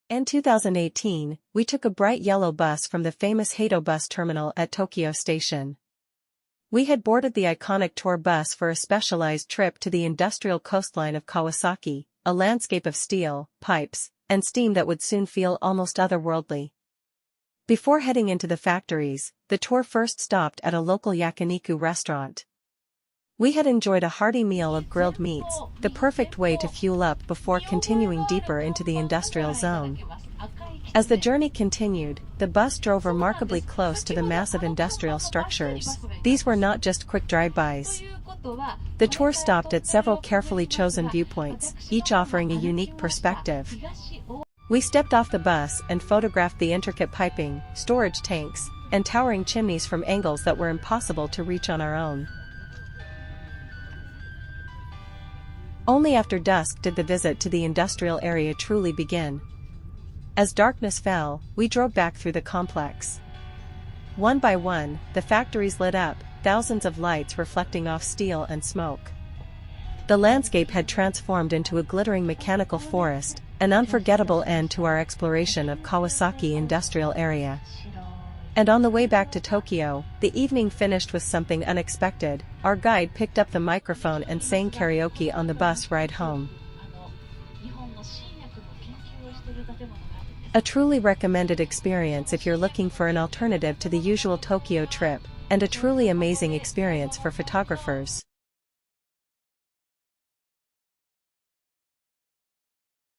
In 2018, we took a bright yellow bus from the famous Hato Bus terminal at Tokyo Station. We had boarded the iconic tour bus for a specialized trip to the industrial coastline of Kawasaki, a landscape of steel, pipes, and steam that would soon feel almost otherworldly. Before heading into the factories, the tour first stopped at a local yakiniku restaurant. We had enjoyed a hearty meal of grilled meats, the perfect way to fuel up before continuing deeper into the industrial zone. As the journey continued, the bus drove remarkably close to the massive industrial structures. These were not just quick drive-bys. The tour stopped at several carefully chosen viewpoints, each offering a unique perspective. We stepped off the bus and photographed the intricate piping, storage tanks, and towering chimneys from angles that were impossible to reach on our own. Only after dusk did the visit to the industrial area truly begin. As darkness fell, we drove back through the complex. One by one, the factories lit up, thousands of lights reflecting off steel and smoke. The landscape had transformed into a glittering mechanical forest, an unforgettable end to our exploration of Kawasaki industrial area. And on the way back to Tokyo, the evening finished with something unexpected. Our guide picked up the microphone and sang karaoke on the bus ride home. A truly recommended experience if you're looking for an alternative to the usual Tokyo trip, and a truly amazing experience for photographers.